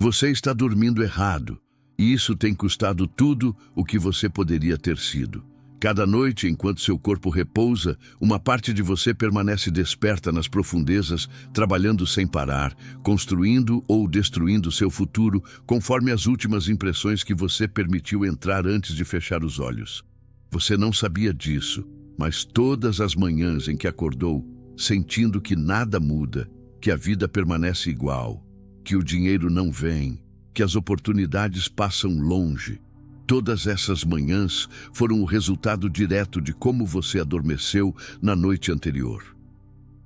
Você está dormindo errado, e isso tem custado tudo o que você poderia ter sido. Cada noite, enquanto seu corpo repousa, uma parte de você permanece desperta nas profundezas, trabalhando sem parar, construindo ou destruindo seu futuro, conforme as últimas impressões que você permitiu entrar antes de fechar os olhos. Você não sabia disso, mas todas as manhãs em que acordou, sentindo que nada muda, que a vida permanece igual, que o dinheiro não vem, que as oportunidades passam longe, todas essas manhãs foram o resultado direto de como você adormeceu na noite anterior.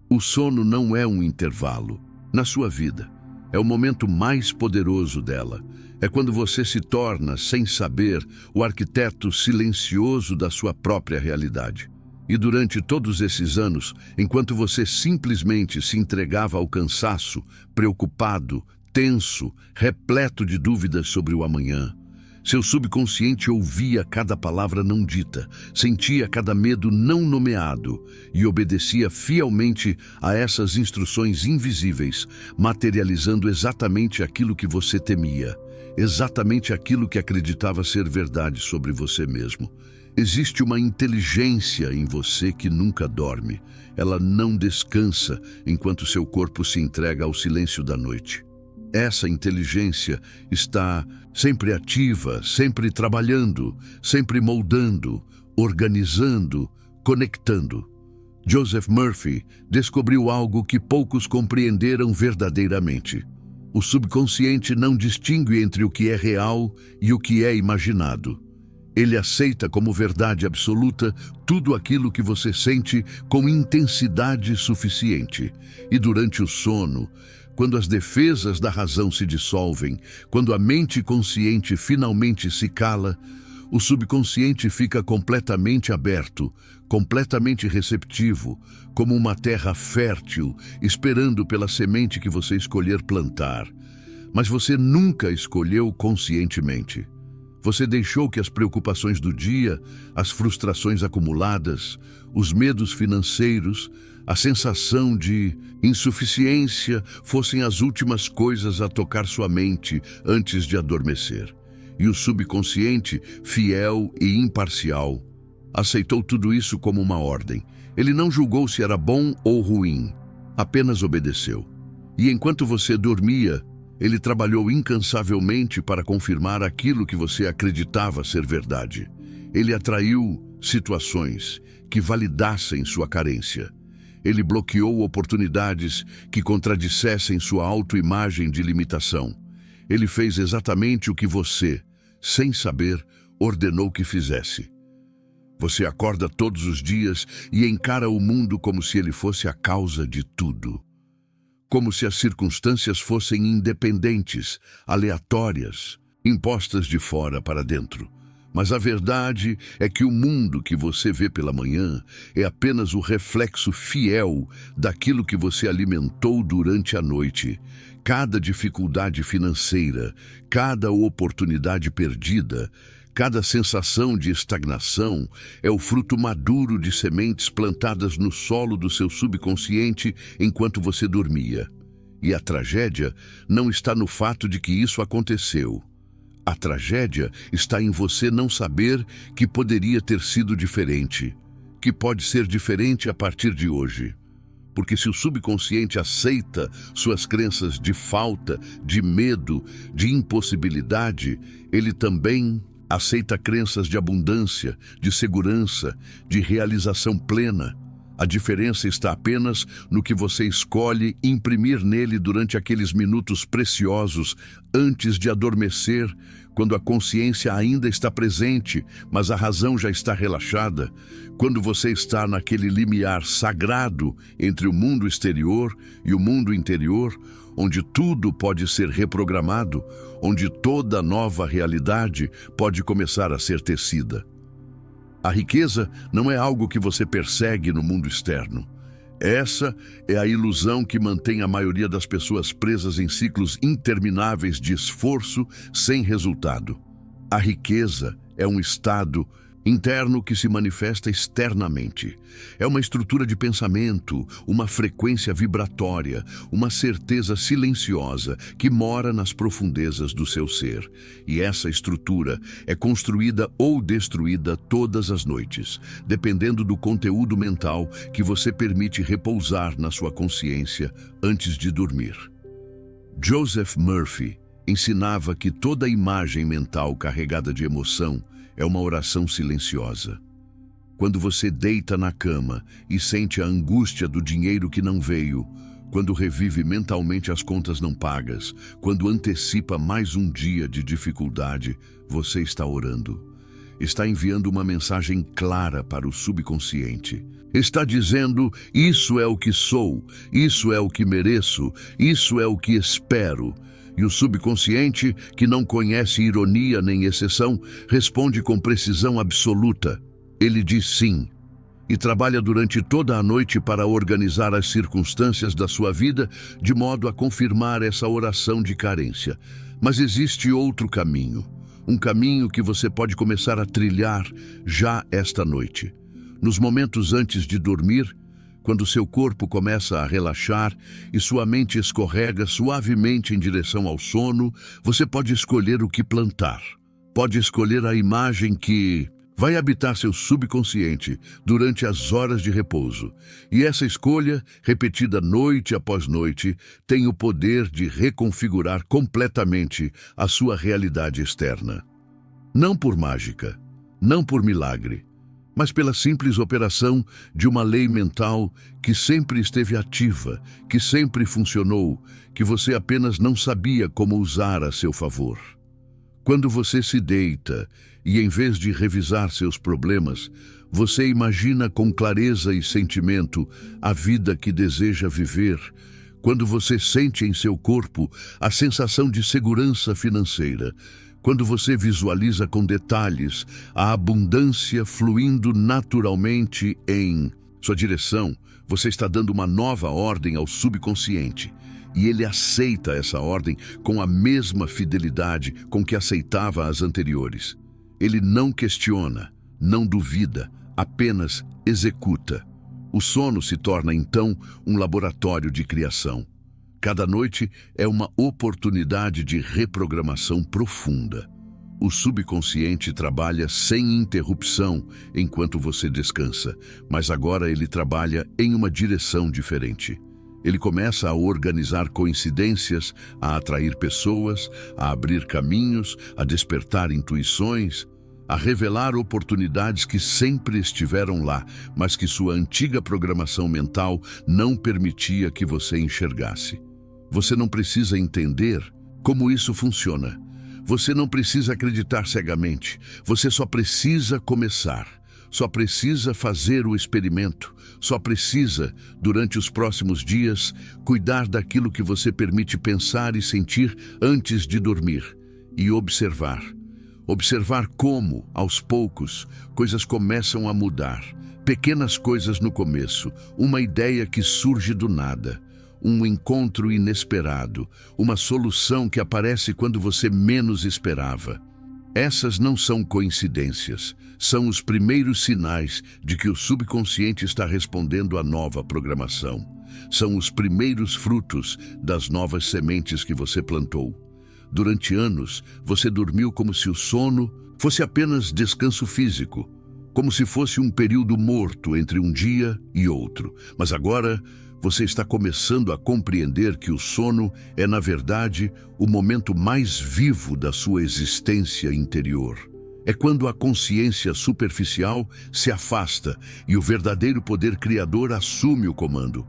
O sono não é um intervalo na sua vida. É o momento mais poderoso dela. É quando você se torna, sem saber, o arquiteto silencioso da sua própria realidade. E durante todos esses anos, enquanto você simplesmente se entregava ao cansaço, preocupado, tenso, repleto de dúvidas sobre o amanhã, seu subconsciente ouvia cada palavra não dita, sentia cada medo não nomeado e obedecia fielmente a essas instruções invisíveis, materializando exatamente aquilo que você temia, exatamente aquilo que acreditava ser verdade sobre você mesmo. Existe uma inteligência em você que nunca dorme. Ela não descansa enquanto seu corpo se entrega ao silêncio da noite. Essa inteligência está sempre ativa, sempre trabalhando, sempre moldando, organizando, conectando. Joseph Murphy descobriu algo que poucos compreenderam verdadeiramente. O subconsciente não distingue entre o que é real e o que é imaginado. Ele aceita como verdade absoluta tudo aquilo que você sente com intensidade suficiente. E durante o sono, quando as defesas da razão se dissolvem, quando a mente consciente finalmente se cala, o subconsciente fica completamente aberto, completamente receptivo, como uma terra fértil, esperando pela semente que você escolher plantar. Mas você nunca escolheu conscientemente. Você deixou que as preocupações do dia, as frustrações acumuladas, os medos financeiros, a sensação de insuficiência fossem as últimas coisas a tocar sua mente antes de adormecer. E o subconsciente, fiel e imparcial, aceitou tudo isso como uma ordem. Ele não julgou se era bom ou ruim, apenas obedeceu. E enquanto você dormia, ele trabalhou incansavelmente para confirmar aquilo que você acreditava ser verdade. Ele atraiu situações que validassem sua carência. Ele bloqueou oportunidades que contradissessem sua autoimagem de limitação. Ele fez exatamente o que você, sem saber, ordenou que fizesse. Você acorda todos os dias e encara o mundo como se ele fosse a causa de tudo. Como se as circunstâncias fossem independentes, aleatórias, impostas de fora para dentro. Mas a verdade é que o mundo que você vê pela manhã é apenas o reflexo fiel daquilo que você alimentou durante a noite. Cada dificuldade financeira, cada oportunidade perdida, cada sensação de estagnação é o fruto maduro de sementes plantadas no solo do seu subconsciente enquanto você dormia. E a tragédia não está no fato de que isso aconteceu. A tragédia está em você não saber que poderia ter sido diferente, que pode ser diferente a partir de hoje. Porque se o subconsciente aceita suas crenças de falta, de medo, de impossibilidade, ele também aceita crenças de abundância, de segurança, de realização plena. A diferença está apenas no que você escolhe imprimir nele durante aqueles minutos preciosos antes de adormecer, quando a consciência ainda está presente, mas a razão já está relaxada, quando você está naquele limiar sagrado entre o mundo exterior e o mundo interior, onde tudo pode ser reprogramado, onde toda nova realidade pode começar a ser tecida. A riqueza não é algo que você persegue no mundo externo. Essa é a ilusão que mantém a maioria das pessoas presas em ciclos intermináveis de esforço sem resultado. A riqueza é um estado interno que se manifesta externamente. É uma estrutura de pensamento, uma frequência vibratória, uma certeza silenciosa que mora nas profundezas do seu ser. E essa estrutura é construída ou destruída todas as noites, dependendo do conteúdo mental que você permite repousar na sua consciência antes de dormir. Joseph Murphy ensinava que toda imagem mental carregada de emoção é uma oração silenciosa. Quando você deita na cama e sente a angústia do dinheiro que não veio, quando revive mentalmente as contas não pagas, quando antecipa mais um dia de dificuldade, você está orando. Está enviando uma mensagem clara para o subconsciente. Está dizendo: isso é o que sou, isso é o que mereço, isso é o que espero. E o subconsciente, que não conhece ironia nem exceção, responde com precisão absoluta. Ele diz sim. E trabalha durante toda a noite para organizar as circunstâncias da sua vida de modo a confirmar essa oração de carência. Mas existe outro caminho. Um caminho que você pode começar a trilhar já esta noite. Nos momentos antes de dormir, quando seu corpo começa a relaxar e sua mente escorrega suavemente em direção ao sono, você pode escolher o que plantar. Pode escolher a imagem que vai habitar seu subconsciente durante as horas de repouso. E essa escolha, repetida noite após noite, tem o poder de reconfigurar completamente a sua realidade externa. Não por mágica, não por milagre, mas pela simples operação de uma lei mental que sempre esteve ativa, que sempre funcionou, que você apenas não sabia como usar a seu favor. Quando você se deita e, em vez de revisar seus problemas, você imagina com clareza e sentimento a vida que deseja viver, quando você sente em seu corpo a sensação de segurança financeira, quando você visualiza com detalhes a abundância fluindo naturalmente em sua direção, você está dando uma nova ordem ao subconsciente. E ele aceita essa ordem com a mesma fidelidade com que aceitava as anteriores. Ele não questiona, não duvida, apenas executa. O sono se torna, então, um laboratório de criação. Cada noite é uma oportunidade de reprogramação profunda. O subconsciente trabalha sem interrupção enquanto você descansa, mas agora ele trabalha em uma direção diferente. Ele começa a organizar coincidências, a atrair pessoas, a abrir caminhos, a despertar intuições, a revelar oportunidades que sempre estiveram lá, mas que sua antiga programação mental não permitia que você enxergasse. Você não precisa entender como isso funciona. Você não precisa acreditar cegamente. Você só precisa começar. Só precisa fazer o experimento. Só precisa, durante os próximos dias, cuidar daquilo que você permite pensar e sentir antes de dormir. E observar. Observar como, aos poucos, coisas começam a mudar. Pequenas coisas no começo, uma ideia que surge do nada. Um encontro inesperado, uma solução que aparece quando você menos esperava. Essas não são coincidências, são os primeiros sinais de que o subconsciente está respondendo à nova programação. São os primeiros frutos das novas sementes que você plantou. Durante anos, você dormiu como se o sono fosse apenas descanso físico, como se fosse um período morto entre um dia e outro. Mas agora, você está começando a compreender que o sono é, na verdade, o momento mais vivo da sua existência interior. É quando a consciência superficial se afasta e o verdadeiro poder criador assume o comando.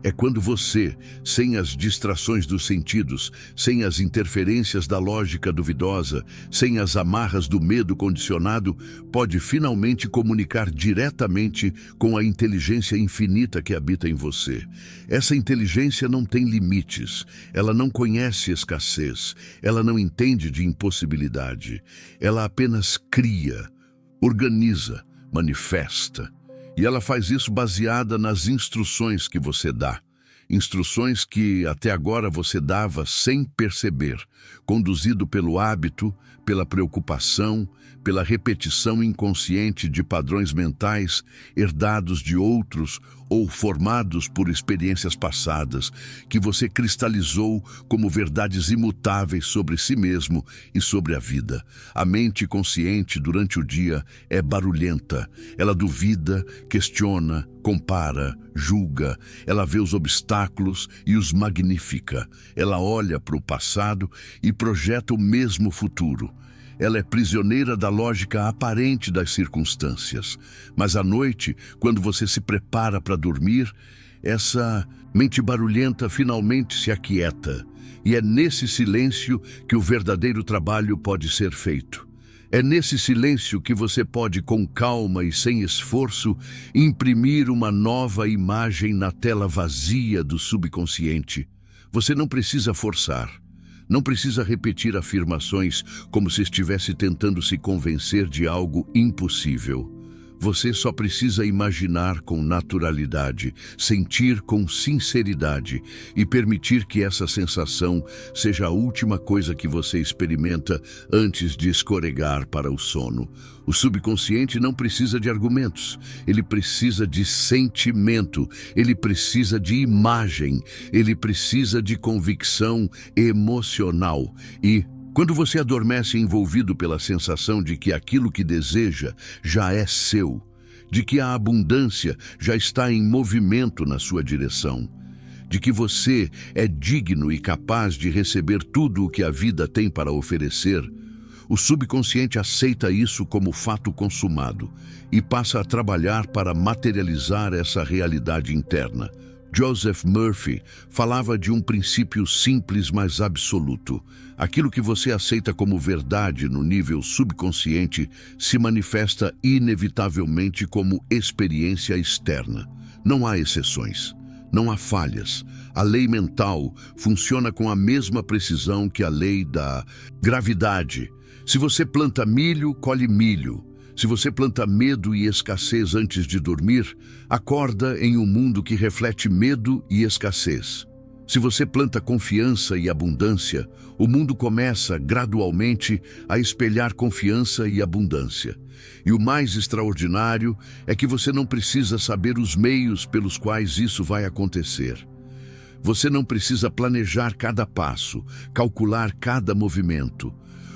É quando você, sem as distrações dos sentidos, sem as interferências da lógica duvidosa, sem as amarras do medo condicionado, pode finalmente comunicar diretamente com a inteligência infinita que habita em você. Essa inteligência não tem limites, ela não conhece escassez, ela não entende de impossibilidade. Ela apenas cria, organiza, manifesta. E ela faz isso baseada nas instruções que você dá. instruções que até agora você dava sem perceber, conduzido pelo hábito, pela preocupação, pela repetição inconsciente de padrões mentais herdados de outros ou formados por experiências passadas, que você cristalizou como verdades imutáveis sobre si mesmo e sobre a vida. A mente consciente durante o dia é barulhenta. Ela duvida, questiona, compara, julga. Ela vê os obstáculos e os magnifica. Ela olha para o passado e projeta o mesmo futuro. Ela é prisioneira da lógica aparente das circunstâncias. Mas à noite, quando você se prepara para dormir, essa mente barulhenta finalmente se aquieta. E é nesse silêncio que o verdadeiro trabalho pode ser feito. É nesse silêncio que você pode, com calma e sem esforço, imprimir uma nova imagem na tela vazia do subconsciente. Você não precisa forçar. Não precisa repetir afirmações como se estivesse tentando se convencer de algo impossível. Você só precisa imaginar com naturalidade, sentir com sinceridade e permitir que essa sensação seja a última coisa que você experimenta antes de escorregar para o sono. O subconsciente não precisa de argumentos, ele precisa de sentimento, ele precisa de imagem, ele precisa de convicção emocional e quando você adormece envolvido pela sensação de que aquilo que deseja já é seu, de que a abundância já está em movimento na sua direção, de que você é digno e capaz de receber tudo o que a vida tem para oferecer, o subconsciente aceita isso como fato consumado e passa a trabalhar para materializar essa realidade interna. Joseph Murphy falava de um princípio simples, mas absoluto. Aquilo que você aceita como verdade no nível subconsciente se manifesta inevitavelmente como experiência externa. Não há exceções, não há falhas. A lei mental funciona com a mesma precisão que a lei da gravidade. Se você planta milho, colhe milho. Se você planta medo e escassez antes de dormir, acorda em um mundo que reflete medo e escassez. Se você planta confiança e abundância, o mundo começa gradualmente a espelhar confiança e abundância. E o mais extraordinário é que você não precisa saber os meios pelos quais isso vai acontecer. Você não precisa planejar cada passo, calcular cada movimento.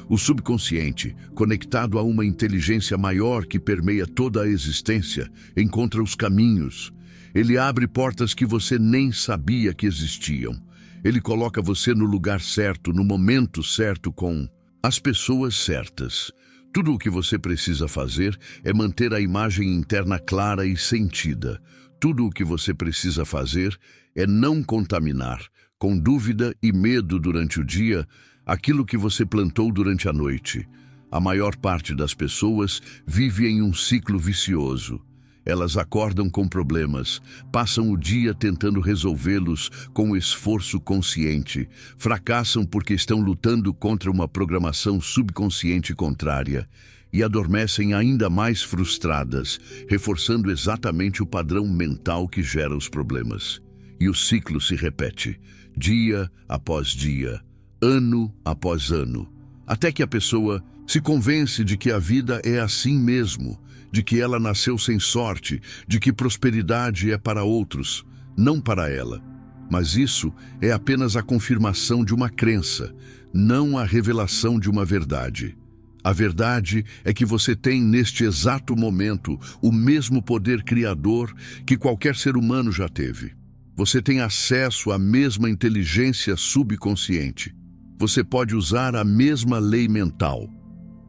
O subconsciente, conectado a uma inteligência maior que permeia toda a existência, encontra os caminhos. Ele abre portas que você nem sabia que existiam. Ele coloca você no lugar certo, no momento certo, com as pessoas certas. Tudo o que você precisa fazer é manter a imagem interna clara e sentida. Tudo o que você precisa fazer é não contaminar, com dúvida e medo durante o dia, aquilo que você plantou durante a noite. A maior parte das pessoas vive em um ciclo vicioso. Elas acordam com problemas, passam o dia tentando resolvê-los com esforço consciente, fracassam porque estão lutando contra uma programação subconsciente contrária e adormecem ainda mais frustradas, reforçando exatamente o padrão mental que gera os problemas. E o ciclo se repete, dia após dia, ano após ano, até que a pessoa se convence de que a vida é assim mesmo, de que ela nasceu sem sorte, de que prosperidade é para outros, não para ela. Mas isso é apenas a confirmação de uma crença, não a revelação de uma verdade. A verdade é que você tem neste exato momento o mesmo poder criador que qualquer ser humano já teve. Você tem acesso à mesma inteligência subconsciente. Você pode usar a mesma lei mental.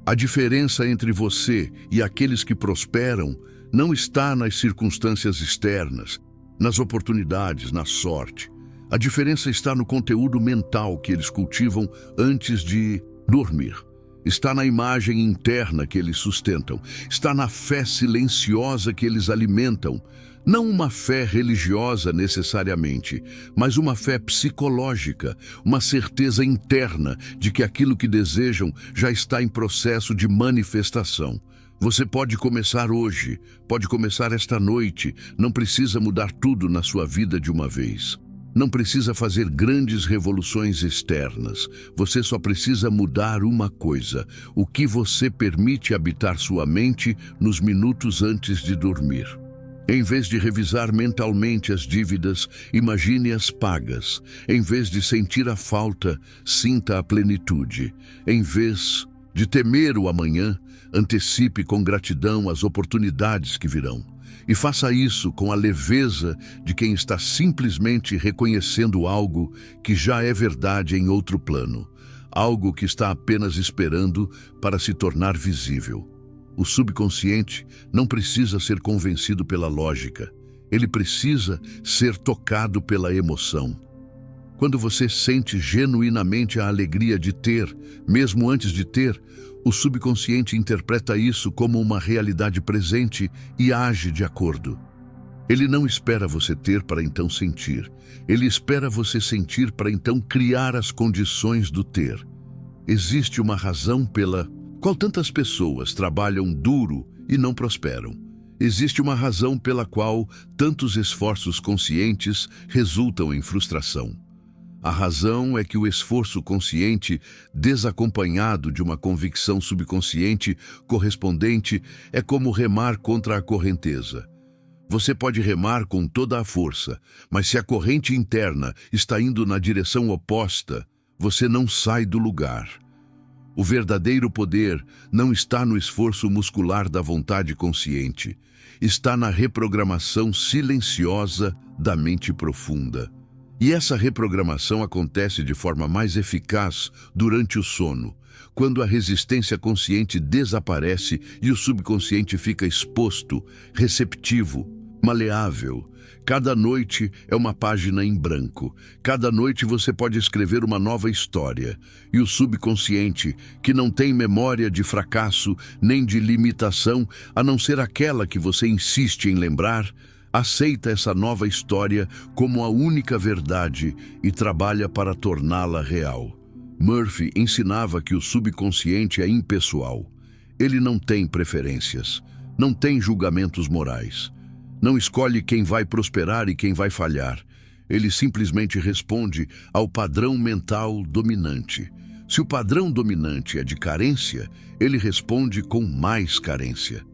A diferença entre você e aqueles que prosperam não está nas circunstâncias externas, nas oportunidades, na sorte. A diferença está no conteúdo mental que eles cultivam antes de dormir. Está na imagem interna que eles sustentam. Está na fé silenciosa que eles alimentam. Não uma fé religiosa necessariamente, mas uma fé psicológica, uma certeza interna de que aquilo que desejam já está em processo de manifestação. Você pode começar hoje, pode começar esta noite, não precisa mudar tudo na sua vida de uma vez. Não precisa fazer grandes revoluções externas. Você só precisa mudar uma coisa: o que você permite habitar sua mente nos minutos antes de dormir. Em vez de revisar mentalmente as dívidas, imagine-as pagas. Em vez de sentir a falta, sinta a plenitude. Em vez de temer o amanhã, antecipe com gratidão as oportunidades que virão. E faça isso com a leveza de quem está simplesmente reconhecendo algo que já é verdade em outro plano, algo que está apenas esperando para se tornar visível. O subconsciente não precisa ser convencido pela lógica, ele precisa ser tocado pela emoção. Quando você sente genuinamente a alegria de ter, mesmo antes de ter, o subconsciente interpreta isso como uma realidade presente e age de acordo. Ele não espera você ter para então sentir. Ele espera você sentir para então criar as condições do ter. Existe uma razão pela qual tantas pessoas trabalham duro e não prosperam. Existe uma razão pela qual tantos esforços conscientes resultam em frustração. A razão é que o esforço consciente, desacompanhado de uma convicção subconsciente correspondente, é como remar contra a correnteza. Você pode remar com toda a força, mas se a corrente interna está indo na direção oposta, você não sai do lugar. O verdadeiro poder não está no esforço muscular da vontade consciente, está na reprogramação silenciosa da mente profunda. E essa reprogramação acontece de forma mais eficaz durante o sono, quando a resistência consciente desaparece e o subconsciente fica exposto, receptivo, maleável. Cada noite é uma página em branco. Cada noite você pode escrever uma nova história. E o subconsciente, que não tem memória de fracasso nem de limitação, a não ser aquela que você insiste em lembrar, aceita essa nova história como a única verdade e trabalha para torná-la real. Murphy ensinava que o subconsciente é impessoal. Ele não tem preferências, não tem julgamentos morais. Não escolhe quem vai prosperar e quem vai falhar. Ele simplesmente responde ao padrão mental dominante. Se o padrão dominante é de carência, ele responde com mais carência.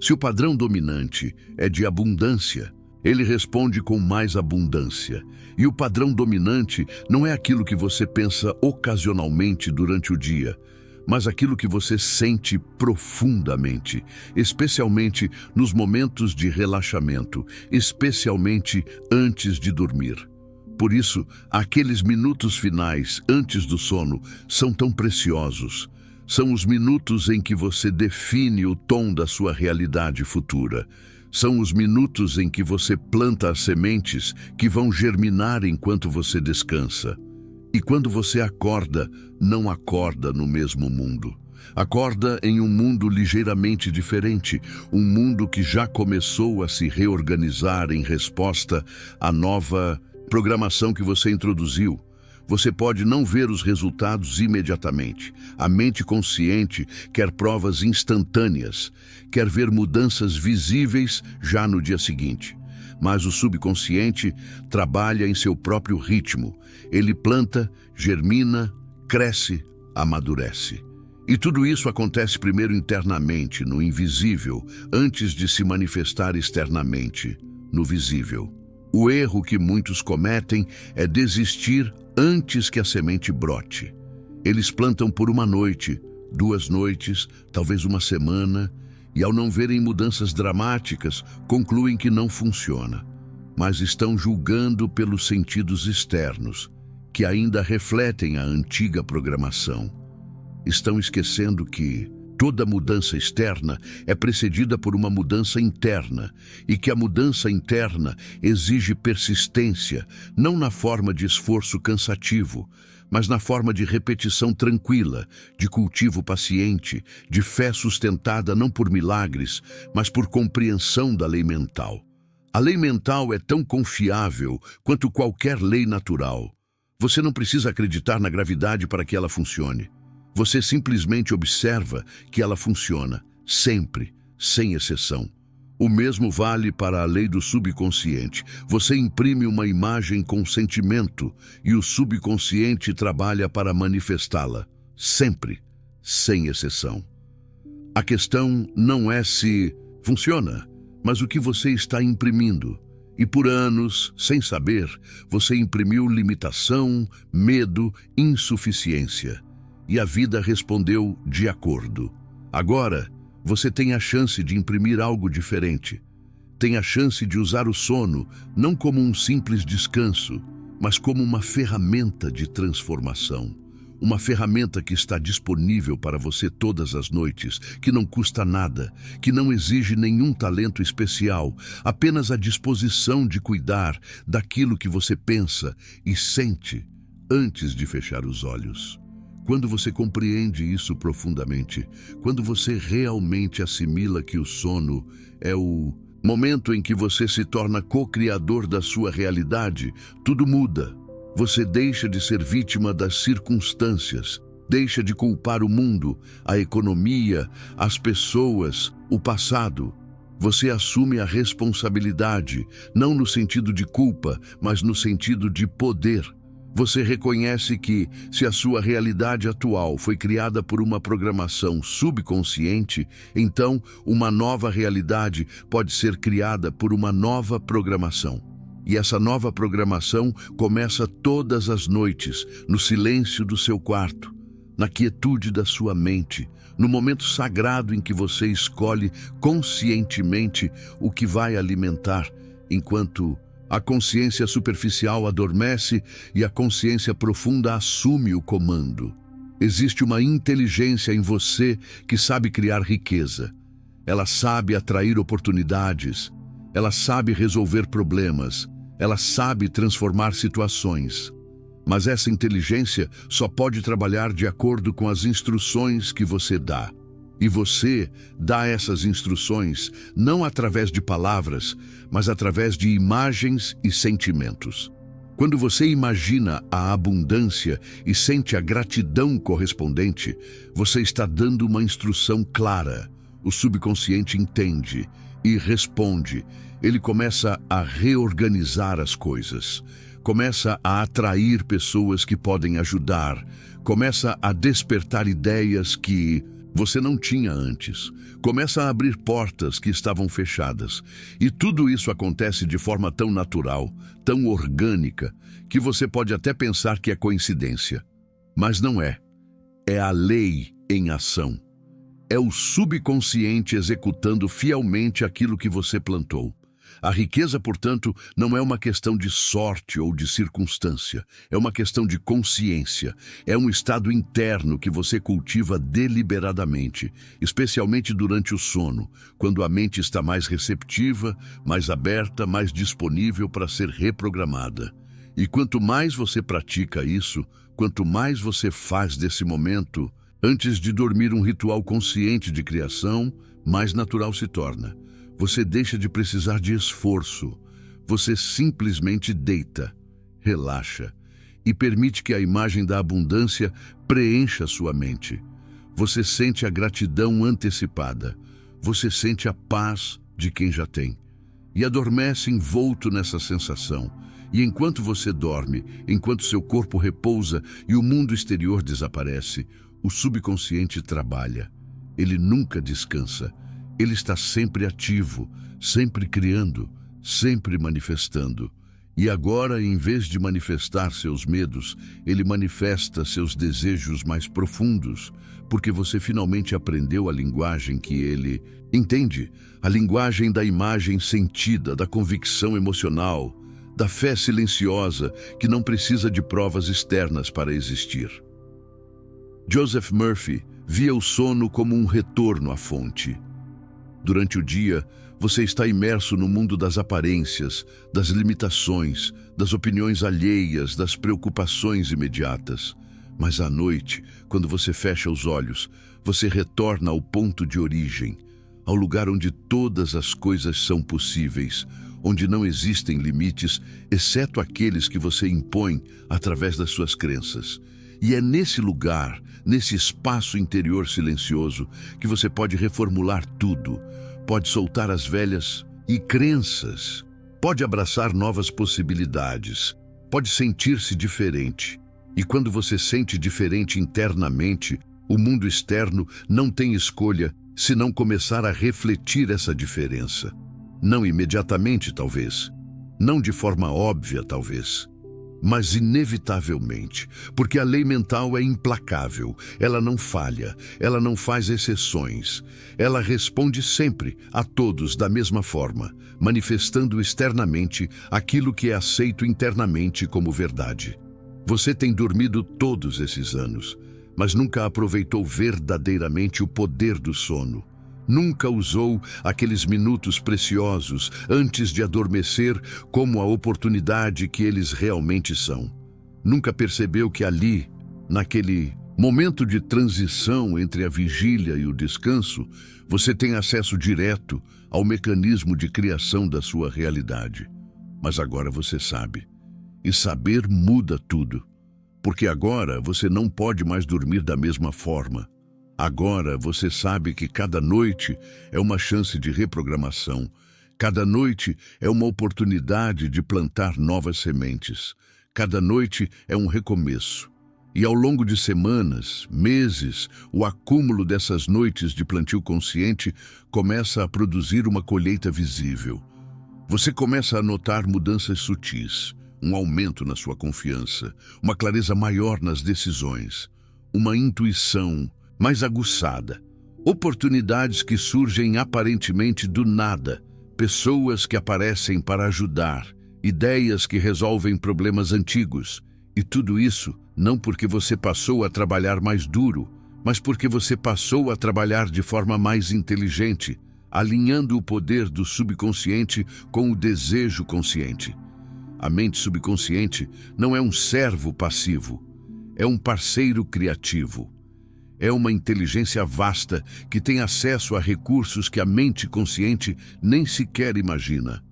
Se o padrão dominante é de abundância, ele responde com mais abundância. E o padrão dominante não é aquilo que você pensa ocasionalmente durante o dia, mas aquilo que você sente profundamente, especialmente nos momentos de relaxamento, especialmente antes de dormir. Por isso, aqueles minutos finais antes do sono são tão preciosos. São os minutos em que você define o tom da sua realidade futura. São os minutos em que você planta as sementes que vão germinar enquanto você descansa. E quando você acorda, não acorda no mesmo mundo. Acorda em um mundo ligeiramente diferente, um mundo que já começou a se reorganizar em resposta à nova programação que você introduziu. Você pode não ver os resultados imediatamente. A mente consciente quer provas instantâneas, quer ver mudanças visíveis já no dia seguinte. Mas o subconsciente trabalha em seu próprio ritmo. Ele planta, germina, cresce, amadurece. E tudo isso acontece primeiro internamente, no invisível, antes de se manifestar externamente, no visível. O erro que muitos cometem é desistir antes que a semente brote. Eles plantam por uma noite, 2 noites, talvez uma semana, e ao não verem mudanças dramáticas, concluem que não funciona. Mas estão julgando pelos sentidos externos, que ainda refletem a antiga programação. Estão esquecendo que toda mudança externa é precedida por uma mudança interna, e que a mudança interna exige persistência, não na forma de esforço cansativo, mas na forma de repetição tranquila, de cultivo paciente, de fé sustentada não por milagres, mas por compreensão da lei mental. A lei mental é tão confiável quanto qualquer lei natural. Você não precisa acreditar na gravidade para que ela funcione. Você simplesmente observa que ela funciona, sempre, sem exceção. O mesmo vale para a lei do subconsciente. Você imprime uma imagem com sentimento e o subconsciente trabalha para manifestá-la, sempre, sem exceção. A questão não é se funciona, mas o que você está imprimindo. E por anos, sem saber, você imprimiu limitação, medo, insuficiência. E a vida respondeu de acordo. Agora, você tem a chance de imprimir algo diferente. Tem a chance de usar o sono não como um simples descanso, mas como uma ferramenta de transformação. Uma ferramenta que está disponível para você todas as noites, que não custa nada, que não exige nenhum talento especial, apenas a disposição de cuidar daquilo que você pensa e sente antes de fechar os olhos. Quando você compreende isso profundamente, quando você realmente assimila que o sono é o momento em que você se torna co-criador da sua realidade, tudo muda. Você deixa de ser vítima das circunstâncias, deixa de culpar o mundo, a economia, as pessoas, o passado. Você assume a responsabilidade, não no sentido de culpa, mas no sentido de poder. Você reconhece que, se a sua realidade atual foi criada por uma programação subconsciente, então uma nova realidade pode ser criada por uma nova programação. E essa nova programação começa todas as noites, no silêncio do seu quarto, na quietude da sua mente, no momento sagrado em que você escolhe conscientemente o que vai alimentar, enquanto a consciência superficial adormece e a consciência profunda assume o comando. Existe uma inteligência em você que sabe criar riqueza. Ela sabe atrair oportunidades. Ela sabe resolver problemas. Ela sabe transformar situações. Mas essa inteligência só pode trabalhar de acordo com as instruções que você dá. E você dá essas instruções não através de palavras, mas através de imagens e sentimentos. Quando você imagina a abundância e sente a gratidão correspondente, você está dando uma instrução clara. O subconsciente entende e responde. Ele começa a reorganizar as coisas, começa a atrair pessoas que podem ajudar, começa a despertar ideias que você não tinha antes. Começa a abrir portas que estavam fechadas. E tudo isso acontece de forma tão natural, tão orgânica, que você pode até pensar que é coincidência. Mas não é. É a lei em ação. É o subconsciente executando fielmente aquilo que você plantou. A riqueza, portanto, não é uma questão de sorte ou de circunstância. É uma questão de consciência. É um estado interno que você cultiva deliberadamente, especialmente durante o sono, quando a mente está mais receptiva, mais aberta, mais disponível para ser reprogramada. E quanto mais você pratica isso, quanto mais você faz desse momento, antes de dormir um ritual consciente de criação, mais natural se torna. Você deixa de precisar de esforço. Você simplesmente deita, relaxa e permite que a imagem da abundância preencha sua mente. Você sente a gratidão antecipada. Você sente a paz de quem já tem. E adormece envolto nessa sensação. E enquanto você dorme, enquanto seu corpo repousa e o mundo exterior desaparece, o subconsciente trabalha. Ele nunca descansa. Ele está sempre ativo, sempre criando, sempre manifestando. E agora, em vez de manifestar seus medos, ele manifesta seus desejos mais profundos, porque você finalmente aprendeu a linguagem que ele entende, a linguagem da imagem sentida, da convicção emocional, da fé silenciosa que não precisa de provas externas para existir. Joseph Murphy via o sono como um retorno à fonte. Durante o dia, você está imerso no mundo das aparências, das limitações, das opiniões alheias, das preocupações imediatas. Mas à noite, quando você fecha os olhos, você retorna ao ponto de origem, ao lugar onde todas as coisas são possíveis, onde não existem limites, exceto aqueles que você impõe através das suas crenças. E é nesse lugar, nesse espaço interior silencioso, que você pode reformular tudo, pode soltar as velhas e crenças, pode abraçar novas possibilidades, pode sentir-se diferente. E quando você sente diferente internamente, o mundo externo não tem escolha senão começar a refletir essa diferença. Não imediatamente, talvez. Não de forma óbvia, talvez. Mas inevitavelmente, porque a lei mental é implacável, ela não falha, ela não faz exceções, ela responde sempre a todos da mesma forma, manifestando externamente aquilo que é aceito internamente como verdade. Você tem dormido todos esses anos, mas nunca aproveitou verdadeiramente o poder do sono. Nunca usou aqueles minutos preciosos antes de adormecer como a oportunidade que eles realmente são. Nunca percebeu que ali, naquele momento de transição entre a vigília e o descanso, você tem acesso direto ao mecanismo de criação da sua realidade. Mas agora você sabe. E saber muda tudo. Porque agora você não pode mais dormir da mesma forma. Agora você sabe que cada noite é uma chance de reprogramação. Cada noite é uma oportunidade de plantar novas sementes. Cada noite é um recomeço. E ao longo de semanas, meses, o acúmulo dessas noites de plantio consciente começa a produzir uma colheita visível. Você começa a notar mudanças sutis, um aumento na sua confiança, uma clareza maior nas decisões, uma intuição mais aguçada, oportunidades que surgem aparentemente do nada, pessoas que aparecem para ajudar, ideias que resolvem problemas antigos, e tudo isso não porque você passou a trabalhar mais duro, mas porque você passou a trabalhar de forma mais inteligente, alinhando o poder do subconsciente com o desejo consciente. A mente subconsciente não é um servo passivo, é um parceiro criativo. É uma inteligência vasta que tem acesso a recursos que a mente consciente nem sequer imagina.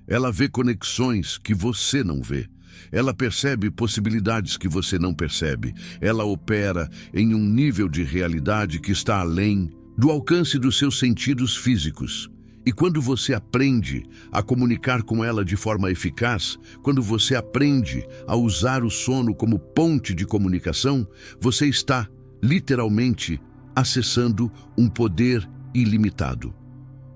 Ela vê conexões que você não vê. Ela percebe possibilidades que você não percebe. Ela opera em um nível de realidade que está além do alcance dos seus sentidos físicos. E quando você aprende a comunicar com ela de forma eficaz, quando você aprende a usar o sono como ponte de comunicação, você está literalmente acessando um poder ilimitado.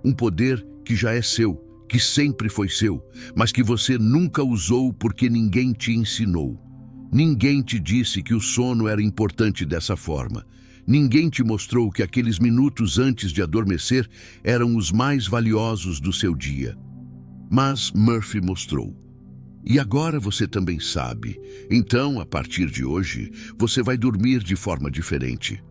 Um poder que já é seu, que sempre foi seu, mas que você nunca usou porque ninguém te ensinou. Ninguém te disse que o sono era importante dessa forma. Ninguém te mostrou que aqueles minutos antes de adormecer eram os mais valiosos do seu dia. Mas Murphy mostrou. E agora você também sabe. Então, a partir de hoje, você vai dormir de forma diferente.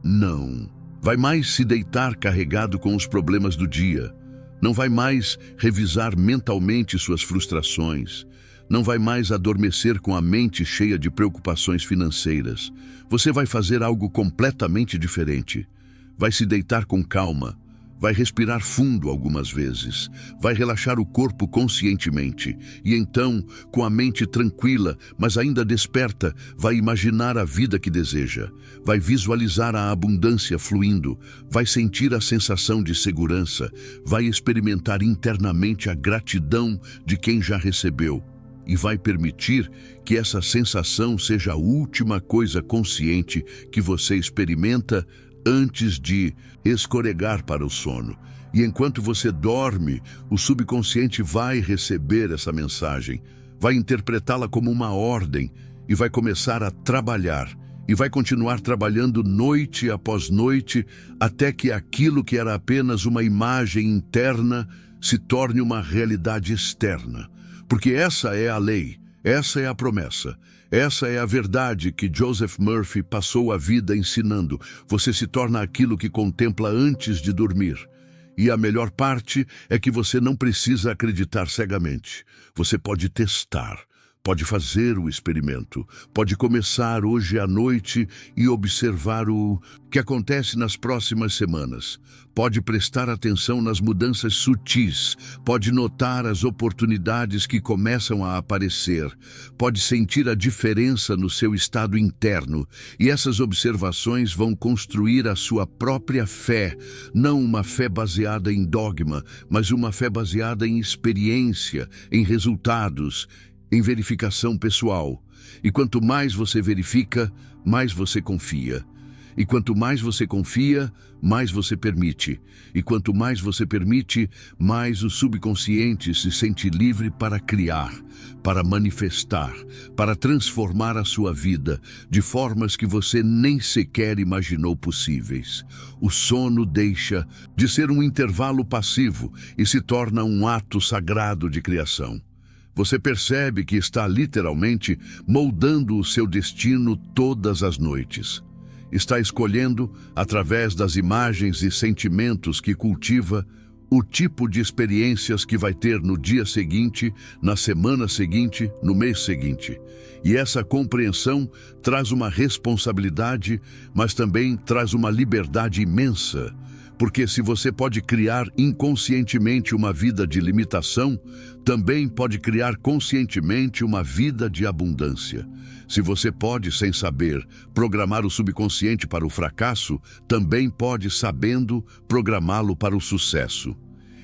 Não. Vai mais se deitar carregado com os problemas do dia. Não vai mais revisar mentalmente suas frustrações. Não vai mais adormecer com a mente cheia de preocupações financeiras. Você vai fazer algo completamente diferente. Vai se deitar com calma. Vai respirar fundo algumas vezes, vai relaxar o corpo conscientemente e então, com a mente tranquila, mas ainda desperta, vai imaginar a vida que deseja, vai visualizar a abundância fluindo, vai sentir a sensação de segurança, vai experimentar internamente a gratidão de quem já recebeu e vai permitir que essa sensação seja a última coisa consciente que você experimenta antes de escorregar para o sono. E enquanto você dorme, o subconsciente vai receber essa mensagem, vai interpretá-la como uma ordem e vai começar a trabalhar. E vai continuar trabalhando noite após noite até que aquilo que era apenas uma imagem interna se torne uma realidade externa. Porque essa é a lei, essa é a promessa. Essa é a verdade que Joseph Murphy passou a vida ensinando. Você se torna aquilo que contempla antes de dormir. E a melhor parte é que você não precisa acreditar cegamente. Você pode testar. Pode fazer o experimento, pode começar hoje à noite e observar o que acontece nas próximas semanas. Pode prestar atenção nas mudanças sutis, pode notar as oportunidades que começam a aparecer, pode sentir a diferença no seu estado interno, e essas observações vão construir a sua própria fé, não uma fé baseada em dogma, mas uma fé baseada em experiência, em resultados, em verificação pessoal. E quanto mais você verifica, mais você confia. E quanto mais você confia, mais você permite. E quanto mais você permite, mais o subconsciente se sente livre para criar, para manifestar, para transformar a sua vida de formas que você nem sequer imaginou possíveis. O sono deixa de ser um intervalo passivo e se torna um ato sagrado de criação. Você percebe que está literalmente moldando o seu destino todas as noites. Está escolhendo, através das imagens e sentimentos que cultiva, o tipo de experiências que vai ter no dia seguinte, na semana seguinte, no mês seguinte. E essa compreensão traz uma responsabilidade, mas também traz uma liberdade imensa. Porque se você pode criar inconscientemente uma vida de limitação, também pode criar conscientemente uma vida de abundância. Se você pode, sem saber, programar o subconsciente para o fracasso, também pode, sabendo, programá-lo para o sucesso.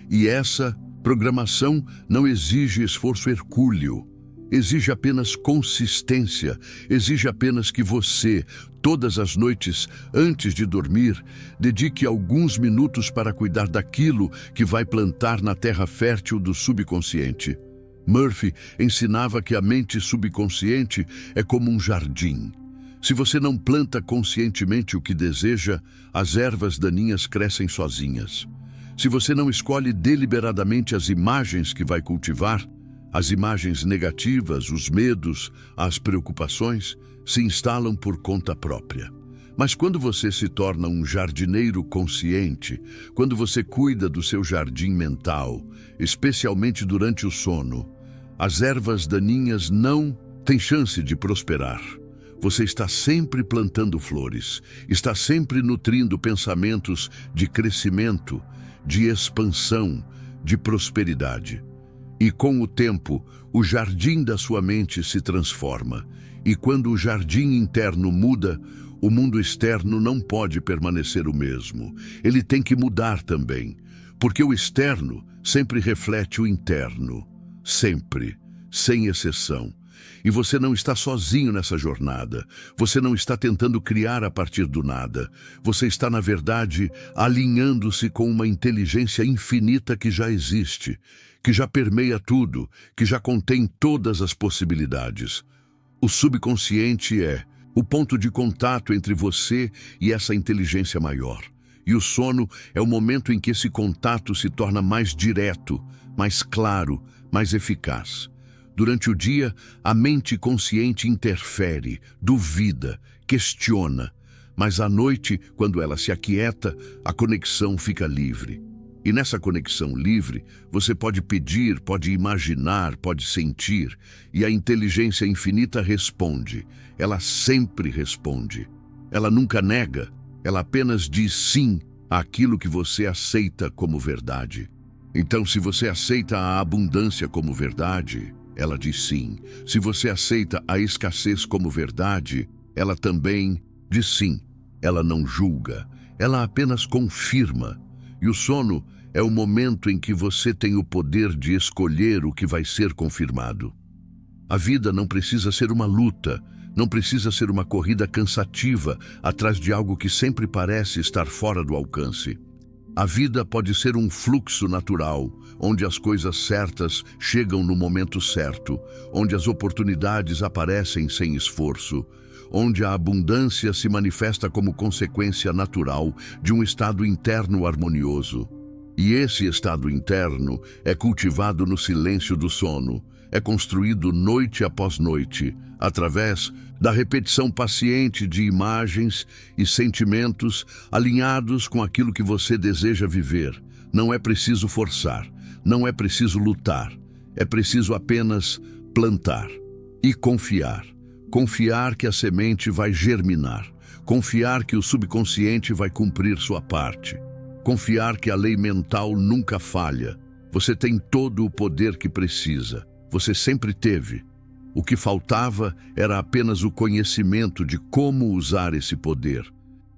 E essa programação não exige esforço hercúleo. Exige apenas consistência, exige apenas que você, todas as noites, antes de dormir, dedique alguns minutos para cuidar daquilo que vai plantar na terra fértil do subconsciente. Murphy ensinava que a mente subconsciente é como um jardim. Se você não planta conscientemente o que deseja, as ervas daninhas crescem sozinhas. Se você não escolhe deliberadamente as imagens que vai cultivar, as imagens negativas, os medos, as preocupações se instalam por conta própria. Mas quando você se torna um jardineiro consciente, quando você cuida do seu jardim mental, especialmente durante o sono, as ervas daninhas não têm chance de prosperar. Você está sempre plantando flores, está sempre nutrindo pensamentos de crescimento, de expansão, de prosperidade. E com o tempo, o jardim da sua mente se transforma. E quando o jardim interno muda, o mundo externo não pode permanecer o mesmo. Ele tem que mudar também, porque o externo sempre reflete o interno. Sempre, sem exceção. E você não está sozinho nessa jornada. Você não está tentando criar a partir do nada. Você está, na verdade, alinhando-se com uma inteligência infinita que já existe, que já permeia tudo, que já contém todas as possibilidades. O subconsciente é o ponto de contato entre você e essa inteligência maior. E o sono é o momento em que esse contato se torna mais direto, mais claro, mais eficaz. Durante o dia, a mente consciente interfere, duvida, questiona. Mas à noite, quando ela se aquieta, a conexão fica livre. E nessa conexão livre, você pode pedir, pode imaginar, pode sentir, e a inteligência infinita responde. Ela sempre responde. Ela nunca nega, ela apenas diz sim àquilo que você aceita como verdade. Então, se você aceita a abundância como verdade, ela diz sim. Se você aceita a escassez como verdade, ela também diz sim. Ela não julga, ela apenas confirma. E o sono é o momento em que você tem o poder de escolher o que vai ser confirmado. A vida não precisa ser uma luta, não precisa ser uma corrida cansativa atrás de algo que sempre parece estar fora do alcance. A vida pode ser um fluxo natural, onde as coisas certas chegam no momento certo, onde as oportunidades aparecem sem esforço, onde a abundância se manifesta como consequência natural de um estado interno harmonioso. E esse estado interno é cultivado no silêncio do sono, é construído noite após noite, através da repetição paciente de imagens e sentimentos alinhados com aquilo que você deseja viver. Não é preciso forçar, não é preciso lutar, é preciso apenas plantar. E confiar. Confiar que a semente vai germinar. Confiar que o subconsciente vai cumprir sua parte. Confiar que a lei mental nunca falha. Você tem todo o poder que precisa. Você sempre teve. O que faltava era apenas o conhecimento de como usar esse poder.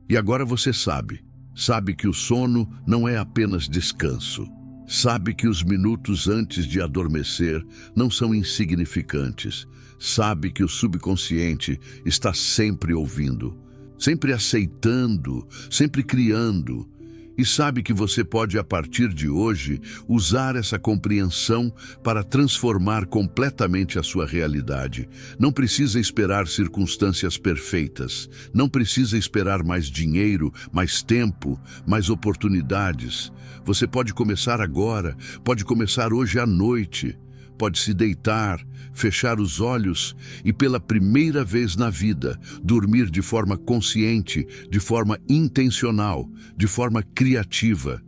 E agora você sabe. Sabe que o sono não é apenas descanso. Sabe que os minutos antes de adormecer não são insignificantes. Sabe que o subconsciente está sempre ouvindo, sempre aceitando, sempre criando. E sabe que você pode, a partir de hoje, usar essa compreensão para transformar completamente a sua realidade. Não precisa esperar circunstâncias perfeitas. Não precisa esperar mais dinheiro, mais tempo, mais oportunidades. Você pode começar agora, pode começar hoje à noite. Pode se deitar, fechar os olhos e, pela primeira vez na vida, dormir de forma consciente, de forma intencional, de forma criativa.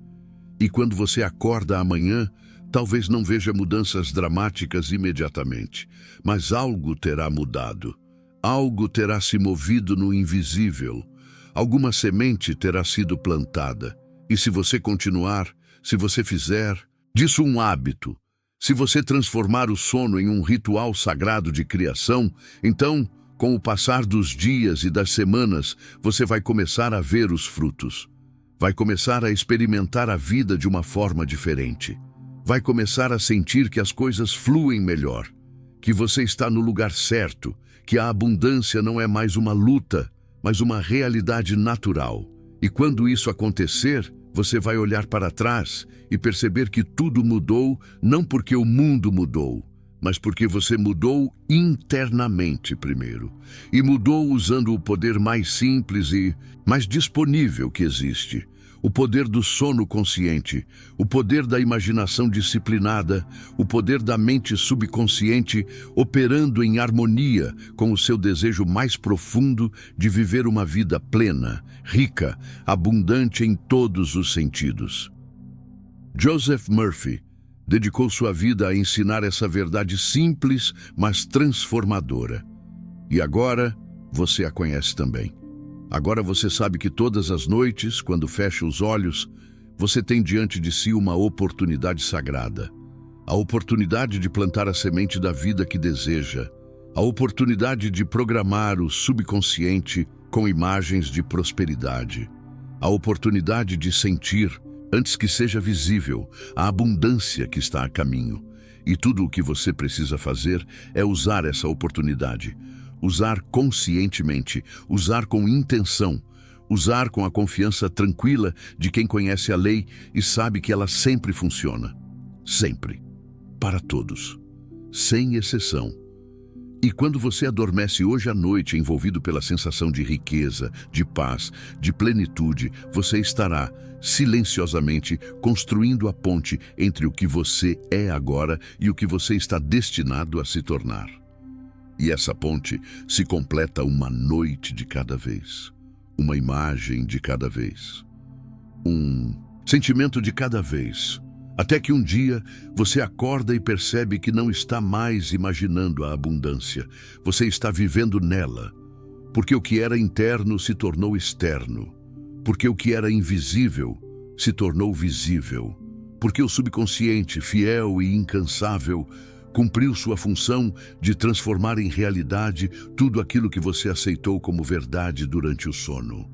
E quando você acorda amanhã, talvez não veja mudanças dramáticas imediatamente, mas algo terá mudado. Algo terá se movido no invisível. Alguma semente terá sido plantada. E se você continuar, se você fizer disso um hábito, se você transformar o sono em um ritual sagrado de criação, então, com o passar dos dias e das semanas, você vai começar a ver os frutos. Vai começar a experimentar a vida de uma forma diferente. Vai começar a sentir que as coisas fluem melhor, que você está no lugar certo, que a abundância não é mais uma luta, mas uma realidade natural. E quando isso acontecer, você vai olhar para trás e perceber que tudo mudou, não porque o mundo mudou, mas porque você mudou internamente primeiro. E mudou usando o poder mais simples e mais disponível que existe. O poder do sono consciente, o poder da imaginação disciplinada, o poder da mente subconsciente operando em harmonia com o seu desejo mais profundo de viver uma vida plena, rica, abundante em todos os sentidos. Joseph Murphy dedicou sua vida a ensinar essa verdade simples, mas transformadora. E agora você a conhece também. Agora você sabe que todas as noites, quando fecha os olhos, você tem diante de si uma oportunidade sagrada. A oportunidade de plantar a semente da vida que deseja. A oportunidade de programar o subconsciente com imagens de prosperidade. A oportunidade de sentir, antes que seja visível, a abundância que está a caminho. E tudo o que você precisa fazer é usar essa oportunidade. Usar conscientemente, usar com intenção, usar com a confiança tranquila de quem conhece a lei e sabe que ela sempre funciona. Sempre. Para todos. Sem exceção. E quando você adormece hoje à noite envolvido pela sensação de riqueza, de paz, de plenitude, você estará, silenciosamente, construindo a ponte entre o que você é agora e o que você está destinado a se tornar. E essa ponte se completa uma noite de cada vez, uma imagem de cada vez, um sentimento de cada vez, até que um dia você acorda e percebe que não está mais imaginando a abundância, você está vivendo nela, porque o que era interno se tornou externo, porque o que era invisível se tornou visível, porque o subconsciente, fiel e incansável, cumpriu sua função de transformar em realidade tudo aquilo que você aceitou como verdade durante o sono.